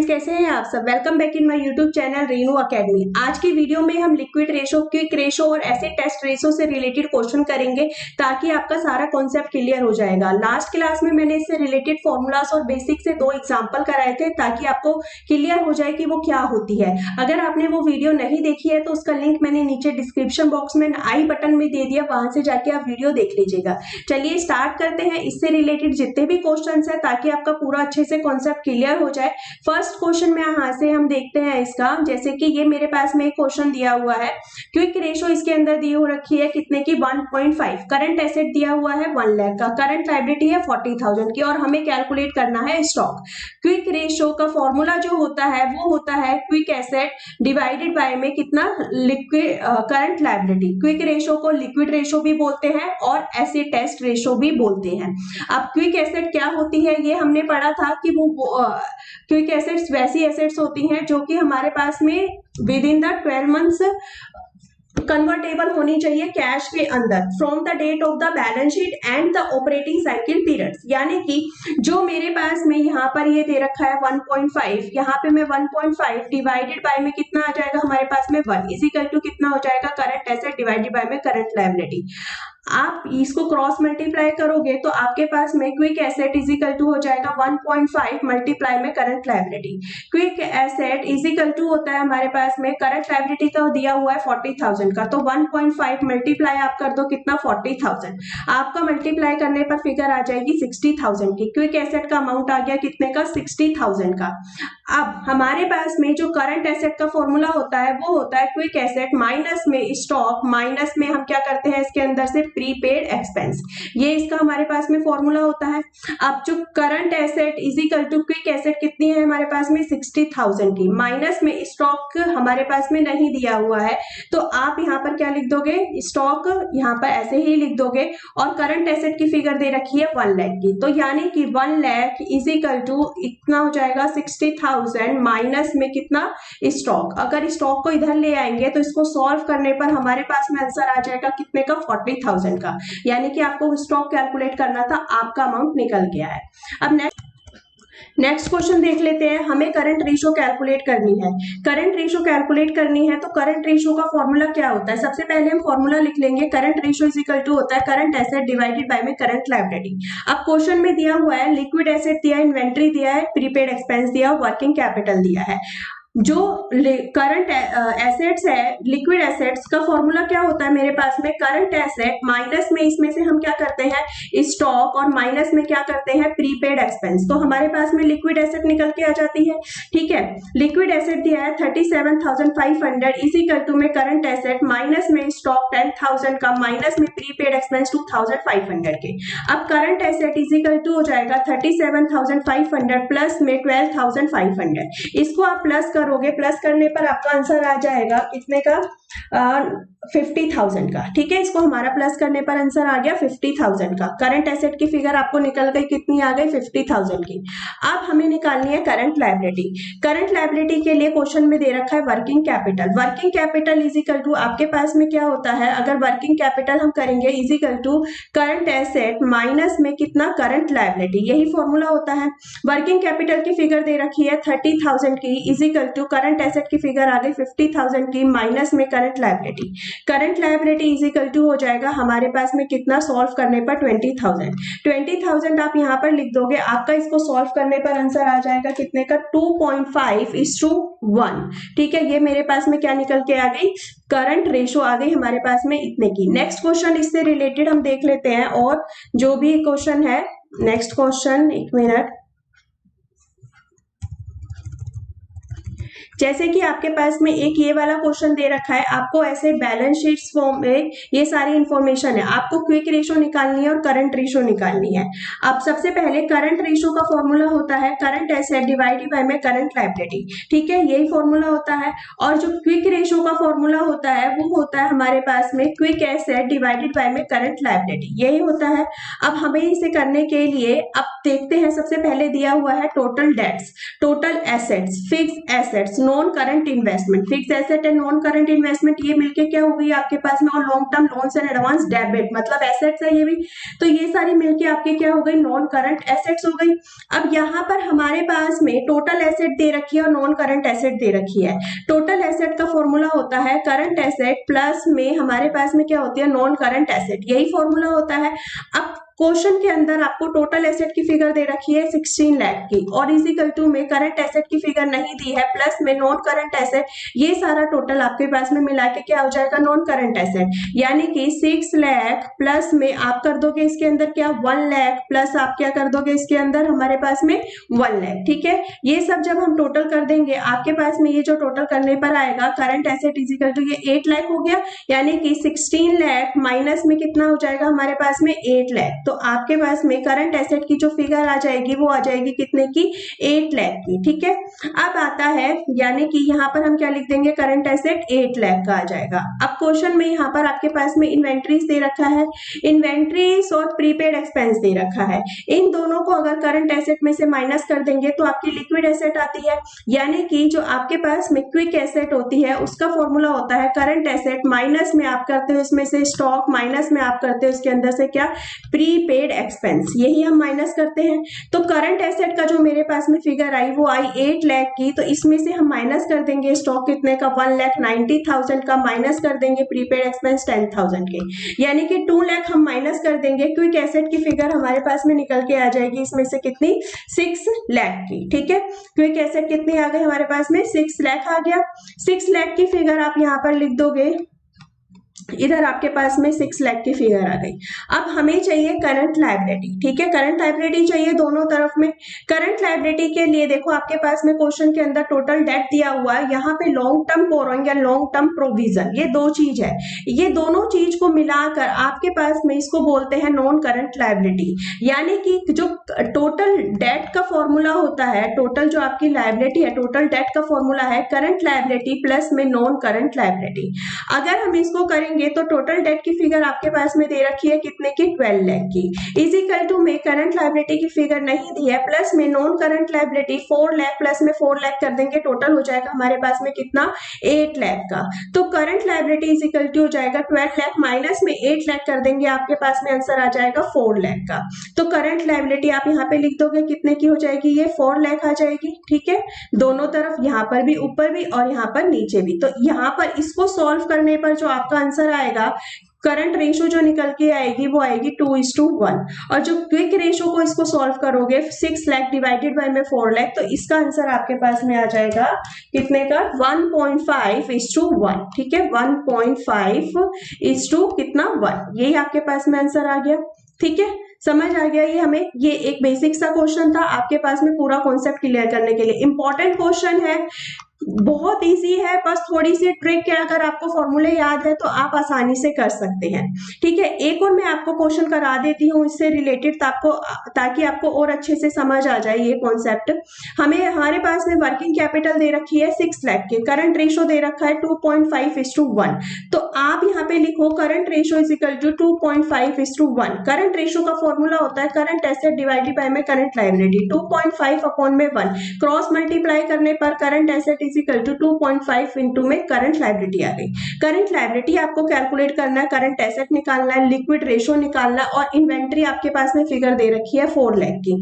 कैसे हैं आप सब। Welcome back in my YouTube channel Renu academy. आज की वीडियो में हम लिक्विड रेशो, क्विक रेशो और एसिड टेस्ट रेशो से रिलेटेड क्वेश्चन करेंगे ताकि आपका सारा कॉन्सेप्ट क्लियर हो जाएगा। लास्ट क्लास में मैंने इससे रिलेटेड फॉर्मूलास और बेसिक से 2 एग्जांपल कराए थे ताकि आपको क्लियर हो जाए कि वो क्या होती है। अगर आपने वो वीडियो नहीं देखी है तो उसका लिंक मैंने नीचे डिस्क्रिप्शन बॉक्स में आई बटन में दे दिया, वहां से जाके आप वीडियो देख लीजिएगा। चलिए स्टार्ट करते हैं इससे रिलेटेड जितने भी क्वेश्चन है ताकि आपका पूरा अच्छे से कॉन्सेप्ट क्लियर हो जाए। फर्स्ट क्वेश्चन में यहाँ से हम देखते हैं इसका, जैसे कि ये मेरे पास में एक क्वेश्चन दिया हुआ है। क्विक रेशो इसके अंदर दी हो रखी है कितने की 1.5। करंट एसेट दिया हुआ है 1 लाख का, करंट लायबिलिटी है 40,000 की और हमें कैलकुलेट करना है स्टॉक। क्विक रेशो का फॉर्मूला जो होता है वो होता है क्विक एसेट डिवाइडेड बाय में कितना liquid current liability. Quick ratio को लिक्विड रेशो भी बोलते हैं और एसिड टेस्ट रेशो भी बोलते हैं। अब क्विक एसेट क्या होती है ये हमने पढ़ा था कि वो क्विक एसेट्स वैसी एसेट्स होती हैं जो कि हमारे पास में within the 12 months convertible होनी चाहिए कैश के अंदर from the date of the balance sheet and the operating cycle periods. यानी कि जो मेरे पास में यहाँ पर ये दे रखा है 1.5, यहाँ पे मैं 1.5 डिवाइडेड बाय में कितना आ जाएगा हमारे पास में 1 इजिकल टू कितना हो जाएगा करंट एसेट डिवाइडेड बाय में करंट लायबिलिटी। आप इसको क्रॉस मल्टीप्लाई करोगे तो आपके पास में क्विक एसेट इजिकल टू हो जाएगा 1.5 मल्टीप्लाई में current liability. Quick asset is equal to होता है हमारे पास में करंट लायबिलिटी का दिया हुआ है 40,000 का, तो 1.5 मल्टीप्लाई आप कर दो कितना 40,000। आपका मल्टीप्लाई करने पर फिगर आ जाएगी 60,000 की। क्विक एसेट का अमाउंट आ गया कितने का 60,000 का। अब हमारे पास में जो करंट एसेट का फॉर्मूला होता है वो होता है क्विक एसेट माइनस में स्टॉक माइनस में हम क्या करते हैं इसके अंदर से प्रीपेड एक्सपेंस। ये इसका हमारे पास में फॉर्मूला होता है। अब जो current asset is equal to quick asset कितनी है हमारे पास में 60,000 की, माइनस में स्टॉक हमारे पास में नहीं दिया हुआ है तो आप यहाँ पर क्या लिख दोगे स्टॉक यहाँ पर ऐसे ही लिख दोगे और करंट एसेट की फिगर दे रखी है 1 लाख की, तो यानी कि 1 लाख इजिकल टू इतना हो जाएगा 60,000 माइनस में कितना स्टॉक। अगर स्टॉक को इधर ले आएंगे तो इसको सॉल्व करने पर हमारे पास में आंसर आ जाएगा कितने का 40,000 का, यानी कि आपको स्टॉक कैलकुलेट करना था, आपका अमाउंट निकल गया है। अब नेक्स्ट क्वेश्चन देख लेते हैं। हमें करंट रेशो कैलकुलेट करनी है। करंट रेशो कैलकुलेट करनी है तो करंट रेशो का फॉर्मूला क्या होता है, सबसे पहले हम फॉर्मूला लिख लेंगे। Current ratio is equal to होता है करंट एसेट डिवाइडेड बाय में करंट लायबिलिटी। अब क्वेश्चन में दिया हुआ है लिक्विड एसेट दिया है, इन्वेंट्री दिया है, प्रीपेड एक्सपेंस दिया, वर्किंग कैपिटल दिया है। जो करंट एसेट्स है लिक्विड एसेट्स का फॉर्मूला क्या होता है मेरे पास में करंट एसेट माइनस में इसमें से हम क्या करते हैं स्टॉक और माइनस में क्या करते हैं प्रीपेड एक्सपेंस, तो हमारे पास में लिक्विड एसेट निकल के आ जाती है। ठीक है, लिक्विड एसेट दिया है 37,500 इजिकल टू में करंट एसेट माइनस में स्टॉक 10,000 का माइनस में प्रीपेड एक्सपेंस 2,500 के। अब करंट एसेट इजिकल टू हो जाएगा 37,500 प्लस में 12,500, इसको आप प्लस करोगे, प्लस करने पर आपका आंसर आ जाएगा कितने का 50,000 का। ठीक है, इसको हमारा प्लस करने पर आंसर आ गया 50,000 का। करंट एसेट की फिगर आपको निकल गई कितनी आ गई 50,000 की। अब हमें निकालनी है करंट लायबिलिटी। करंट लायबिलिटी के लिए क्वेश्चन में दे रखा है working capital. Working capital is equal to आपके पास में क्या होता है, अगर वर्किंग कैपिटल हम करेंगे is equal to current asset minus में कितना करंट लायबिलिटी, यही फॉर्मूला होता है। वर्किंग कैपिटल की फिगर दे रखी है 30,000 की इजिकल टू करंट एसेट की फिगर आ गई 50,000 की माइनस में current liability. Current liability is equal to हो जाएगा हमारे पास में कितना सॉल्व करने पर 20,000। 20,000 आप यहाँ पर लिख दोगे, आपका इसको सॉल्व करने पर आंसर आ जाएगा कितने का 2.5:1। ठीक है, ये मेरे पास में क्या निकल के आ गई करंट रेशो आ गई हमारे पास में इतने की। नेक्स्ट क्वेश्चन इससे रिलेटेड हम देख लेते हैं और जो भी क्वेश्चन है नेक्स्ट क्वेश्चन, एक मिनट, जैसे कि आपके पास में एक ये वाला क्वेश्चन दे रखा है, आपको ऐसे बैलेंस शीट्स फॉर्म में ये सारी इंफॉर्मेशन है, आपको क्विक रेशो निकालनी है और करंट रेशो निकालनी है। अब सबसे पहले करंट रेशो का फॉर्मूला होता है करंट एसेट डिवाइडेड बाय में करंट लायबिलिटी। ठीक है, यही फॉर्मूला होता है। और जो क्विक रेशो का फॉर्मूला होता है वो होता है हमारे पास में क्विक एसेट डिवाइडेड बाय में करंट लायबिलिटी, यही होता है। अब हमें इसे करने के लिए अब देखते हैं, सबसे पहले दिया हुआ है total debts, total assets, fix assets, non current investment, fix asset and non current investment ये मिलके क्या हो गई आपके पास में, और long term loans and advance debit मतलब एसेट्स है ये भी, तो ये सारी मिलके आपके क्या हो गई, नॉन करंट एसेट्स हो गई। अब यहाँ पर हमारे पास में टोटल एसेट दे रखी है और नॉन करंट एसेट दे रखी है। टोटल एसेट का फॉर्मूला होता है करंट एसेट प्लस में हमारे पास में क्या होती है, नॉन करंट एसेट, यही फॉर्मूला होता है। अब क्वेश्चन के अंदर आपको टोटल एसेट की फिगर दे रखी है 16 लाख की, और इज इक्वल टू में करंट एसेट की फिगर नहीं दी है, प्लस में नॉन करंट एसेट, ये सारा टोटल आपके पास में मिला के क्या हो जाएगा, नॉन करंट एसेट, यानी कि 6 लाख प्लस में आप कर दोगे इसके अंदर क्या 1 लाख, प्लस आप क्या कर दोगे इसके अंदर हमारे पास में 1 लाख, ठीक है। ये सब जब हम टोटल कर देंगे आपके पास में ये जो टोटल करने पर आएगा current asset is equal to ये 8 लाख हो गया, यानी कि 16 लाख माइनस में कितना हो जाएगा हमारे पास में 8 लाख, तो आपके पास में करंट एसेट की जो फिगर आ जाएगी वो आ जाएगी कितने की, 8 लाख की, ठीक है। अब आता है यानी कि यहाँ पर हम क्या लिख देंगे, करंट एसेट 8 लाख का आ जाएगा। अब क्वेश्चन में यहाँ पर आपके पास में इन्वेंट्रीज दे रखा है, इन्वेंट्रीज और प्रीपेड एक्सपेंस दे रखा है, इन दोनों को अगर करंट एसेट में से माइनस कर देंगे तो आपकी लिक्विड एसेट आती है, यानी कि जो आपके पास में क्विक एसेट होती है उसका फॉर्मूला होता है करंट एसेट माइनस में आप करते हो इसमें से स्टॉक, माइनस में आप करते हो इसके अंदर से क्या, प्रीपेड एक्सपेंस, यही हम माइनस करते हैं। तो करंट एसेट का जो मेरे पास में फिगर आई वो आई 8 लाख की, तो इसमें से हम माइनस कर देंगे स्टॉक कितने का, 1,90,000 का, माइनस कर देंगे प्रीपेड एक्सपेंस 10,000 के, यानी कि 2 लाख हम माइनस कर देंगे। क्विक एसेट की फिगर हमारे पास में निकल के आ जाएगी इसमें से कितनी, 6 लाख की, ठीक है। क्विक एसेट कितनी आ गई हमारे पास में, 6 लाख आ गया। 6 लाख की फिगर आप यहाँ पर लिख दोगे, इधर आपके पास में 6 लाख की फिगर आ गई। अब हमें चाहिए करंट लायबिलिटी, ठीक है, करंट लायबिलिटी चाहिए दोनों तरफ में। करंट लायबिलिटी के लिए देखो आपके पास में क्वेश्चन के अंदर टोटल डेट दिया हुआ है, यहाँ पे लॉन्ग टर्म बोरोइंग या लॉन्ग टर्म प्रोविजन, ये दो चीज है, ये दोनों चीज को मिलाकर आपके पास में इसको बोलते हैं नॉन करंट लायबिलिटी, यानी कि जो टोटल डेट का फॉर्मूला होता है, टोटल जो आपकी लायबिलिटी है, टोटल डेट का फॉर्मूला है करंट लायबिलिटी प्लस में नॉन करंट लायबिलिटी। अगर हम इसको करेंगे तो टोटल डेट की फिगर आपके पास में दे रखी है कितने की, 12 लाख की, इज इक्वल टू में करंट लायबिलिटी की फिगर नहीं दी है, प्लस में non current liability 4 lakh plus में 4 लाख कर देंगे, टोटल हो जाएगा हमारे पास में कितना, 8 लाख का। तो current liability is equal to हो जाएगा 12 लाख माइनस में 8 लाख कर देंगे, आपके पास में आंसर आ जाएगा 4 लाख का। तो करंट लायबिलिटी आप यहाँ पे लिख दोगे कितने की हो जाएगी, ये 4 लाख आ जाएगी, ठीक है, दोनों तरफ, यहाँ पर भी, ऊपर भी और यहाँ पर नीचे भी। तो यहाँ पर इसको सॉल्व करने पर जो आपका आंसर आएगा, करंट रेशो जो निकल के आएगी वो आएगी 2:1, और जो क्विक रेशो को इसको सॉल्व करोगे 6 लाख डिवाइडेड बाय में 4 लाख, तो इसका आंसर आपके पास में आ जाएगा कितने का, 1.5:1, ठीक है, 1.5 कितना 1, यही आपके पास में आंसर आ गया, ठीक है, समझ आ गया। ये हमें, ये एक बेसिक सा क्वेश्चन था आपके पास में पूरा कॉन्सेप्ट क्लियर करने के लिए। इंपॉर्टेंट क्वेश्चन है, बहुत इजी है, बस थोड़ी सी ट्रिक है, अगर आपको फॉर्मूले याद है तो आप आसानी से कर सकते हैं, ठीक है। एक और मैं आपको क्वेश्चन करा देती हूँ इससे रिलेटेड, ताकि आपको और अच्छे से समझ आ जाए ये कॉन्सेप्ट। हमें हमारे पास में वर्किंग कैपिटल दे रखी है 6 लाख की, करंट रेशो दे रखा है 2.5:1, तो आप यहाँ पे लिखो current ratio is equal to 2.5:1। Current ratio का फॉर्मूला होता है करंट एसेट डिवाइडेड बाय में करंट लायबिलिटी, 2.5/1, क्रॉस मल्टीप्लाई करने पर current asset is equal to 2.5 into में करंट लायबिलिटी आ गई। करंट लायबिलिटी आपको कैलकुलेट करना है, करंट एसेट निकालना है, लिक्विड रेशो निकालना है, और इन्वेंट्री आपके पास में फिगर दे रखी है 4 लाख की।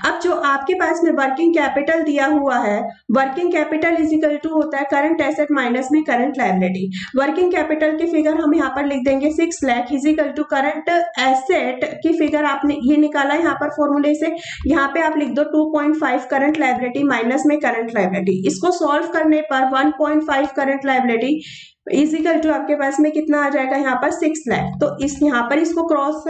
अब जो आपके पास में वर्किंग कैपिटल दिया हुआ है, working capital is equal to होता है करंट एसेट माइनस में करंट लायबिलिटी। वर्किंग कैपिटल की फिगर हम यहाँ पर लिख देंगे 6 lakh is equal to current asset की फिगर आपने ये निकाला यहाँ पर फॉर्मूले से, यहाँ पे आप लिख दो 2.5 करंट लायबिलिटी माइनस में करंट लायबिलिटी। इसको सॉल्व करने पर 1.5 करंट लायबिलिटी इजिकल टू आपके पास में कितना आ जाएगा यहाँ पर 6 लाख। तो इस यहाँ पर इसको क्रॉस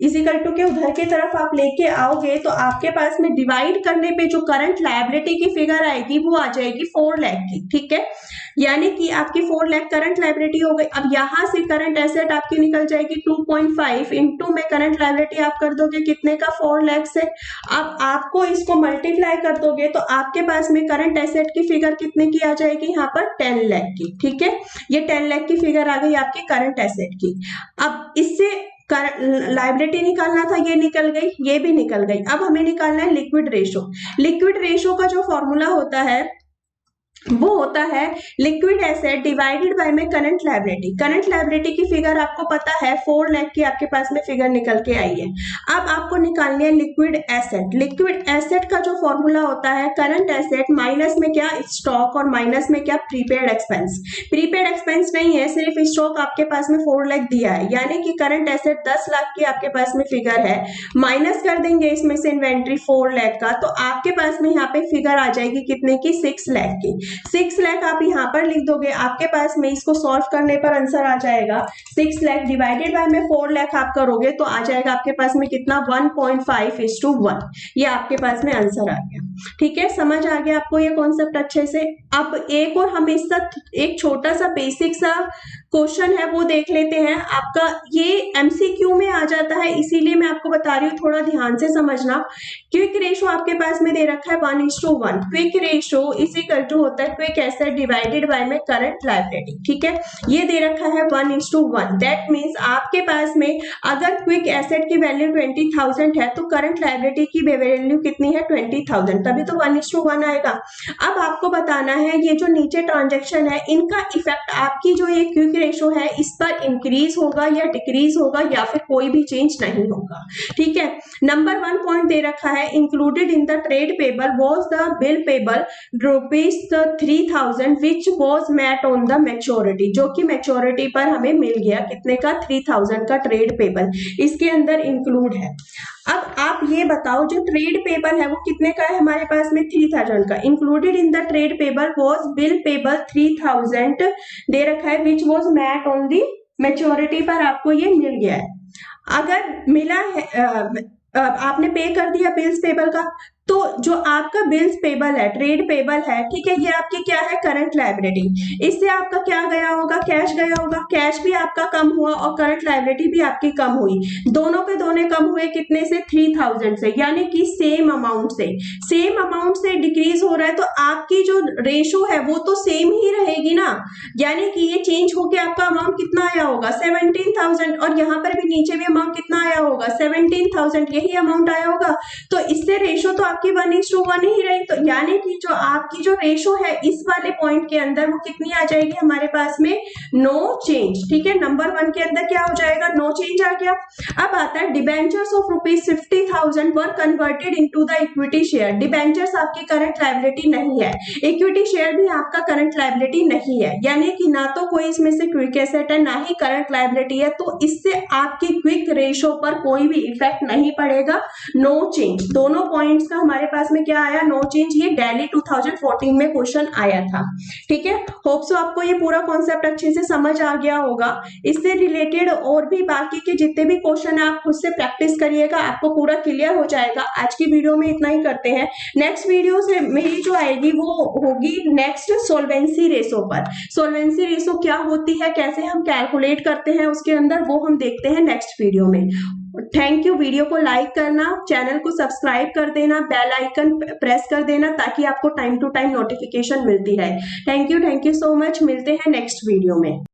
इजिकल टू के उधर की तरफ आप लेके आओगे तो आपके पास में डिवाइड करने पे जो करंट लायबिलिटी की फिगर आएगी वो आ जाएगी 4 लाख की, ठीक है, यानी कि आपकी 4 लाख करंट लायबिलिटी हो गई। अब यहाँ से करंट एसेट आपकी निकल जाएगी 2.5 इंटू में करंट लायबिलिटी आप कर दोगे कितने का 4 लाख से। अब आपको इसको मल्टीप्लाई कर दोगे तो आपके पास में करंट एसेट की फिगर कितने की आ जाएगी यहाँ पर 10 लाख की, ठीक है, ये 10 लाख की फिगर आ गई आपकी करंट एसेट की। अब इससे लायबिलिटी निकालना था, ये निकल गई, ये भी निकल गई। अब हमें निकालना है लिक्विड रेशो। लिक्विड रेशो का जो फॉर्मूला होता है वो होता है लिक्विड एसेट डिवाइडेड बाय में करंट लायबिलिटी। करंट लायबिलिटी की फिगर आपको पता है 4 लाख की आपके पास में फिगर निकल के आई है। अब आपको निकालनी है लिक्विड एसेट। लिक्विड एसेट का जो फॉर्मूला होता है करंट एसेट माइनस में क्या स्टॉक और माइनस में क्या प्रीपेड एक्सपेंस। प्रीपेड एक्सपेंस नहीं है, सिर्फ स्टॉक आपके पास में 4 लाख दिया है, यानी कि करंट एसेट 10 लाख की आपके पास में फिगर है, माइनस कर देंगे इसमें से इन्वेंट्री 4 लाख का, तो आपके पास में यहाँ पे फिगर आ जाएगी कितने की 6 लाख की। 6 लाख आप यहाँ पर लिख दोगे, आपके पास में इसको सॉल्व करने पर आंसर आ जाएगा 6 लाख डिवाइडेड बाय में 4 लाख आप करोगे तो आ जाएगा आपके पास में कितना 1.5:1। ये आपके पास में आंसर आ गया। ठीक है, समझ आ गया आपको ये कॉन्सेप्ट अच्छे से। अब एक और हम इस एक छोटा सा बेसिक सा क्वेश्चन है वो देख लेते हैं। आपका ये एमसीक्यू में आ जाता है, इसीलिए मैं आपको बता रही हूँ, थोड़ा ध्यान से समझना। क्विक रेशो आपके पास में दे रखा है 1:1। क्विक रेशो इसी इक्वल टू होता है क्विक एसेट डिवाइडेड बाय में करंट लायबिलिटी। ठीक है, ये दे रखा है 1:1। दैट मीन्स आपके पास में अगर क्विक एसेट की वैल्यू 20,000 है तो करंट लायबिलिटी की वैल्यू कितनी है 20,000, तभी तो 1:1 आएगा। अब आपको बताना है ये जो नीचे ट्रांजेक्शन है इनका इफेक्ट आपकी जो ये क्विक रेशो है इस पर इंक्रीज होगा या डिक्रीज होगा या फिर कोई भी चेंज नहीं होगा। ठीक है, नंबर 1 पॉइंट दे रखा है included in the trade payable was the bill payable ₹3,000 which was met on the maturity, जो कि मैच्योरिटी पर हमें मिल गया कितने का 3,000 का ट्रेड पेबल इसके अंदर इंक्लूड है। अब आप ये बताओ जो ट्रेड पेबल है वो कितने का है हमारे पास में 3,000 का। Included in the trade payable was bill payable 3,000 दे रखा है which was met on the maturity पर आपको ये मिल गया है। अगर मिला है आपने पे कर दिया बिल्स पेबल का, तो जो आपका बिल्स पेबल है ट्रेड पेबल है, ठीक है, ये आपकी क्या है करंट लायबिलिटी। इससे आपका क्या गया होगा कैश गया होगा, कैश भी आपका कम हुआ और करंट लायबिलिटी भी आपकी कम हुई। दोनों के दोनों कम हुए कितने से 3,000 से, यानी कि सेम अमाउंट से डिक्रीज हो रहा है, तो आपकी जो रेशो है वो तो सेम ही रहेगी ना, यानी कि ये चेंज होके आपका अमाउंट कितना आया होगा 17,000 और यहाँ पर भी नीचे भी अमाउंट कितना आया होगा 17,000, यही अमाउंट आया होगा। तो इससे रेशो तो आपकी 1:1 ही रही, तो यानी कि जो आपकी जो रेशो है इस वाले पॉइंट के अंदर वो कितनी आ जाएगी हमारे पास में नो चेंज। ठीक है, नंबर 1 के अंदर क्या हो जाएगा नो चेंज आ गया। अब आता है debentures of ₹50,000 were converted into the equity share. Debentures आपकी करंट लायबिलिटी नहीं है, इक्विटी शेयर भी आपका करंट लायबिलिटी नहीं है, यानी कि ना तो कोई इसमें से क्विक एसेट है ना ही करंट लायबिलिटी है, तो इससे आपकी क्विक रेशो पर कोई भी इफेक्ट नहीं पड़ेगा, नो चेंज। दोनों पॉइंट्स का हमारे पास में क्या आया नो चेंज, ये दिल्ली 2014 में क्वेश्चन आया था। ठीक है, होप सो आपको ये पूरा कॉन्सेप्ट अच्छे से समझ आ गया होगा। इससे रिलेटेड और भी बाकी के जितने भी क्वेश्चन है आप खुद से प्रैक्टिस करिएगा, आपको पूरा क्लियर हो जाएगा। आज की वीडियो में इतना ही करते हैं, नेक्स्ट वीडियो से मेरी जो आएगी वो होगी नेक्स्ट सोल्वेंसी रेशो पर। सोल्वेंसी रेशो क्या होती है, कैसे हम कैलकुलेट करते हैं उसके अंदर, वो हम देखते हैं नेक्स्ट वीडियो में। Thank you. वीडियो को लाइक करना, चैनल को सब्सक्राइब कर देना, बेल आइकन प्रेस कर देना ताकि आपको टाइम टू टाइम नोटिफिकेशन मिलती रहे। Thank you so much. मिलते हैं नेक्स्ट वीडियो में।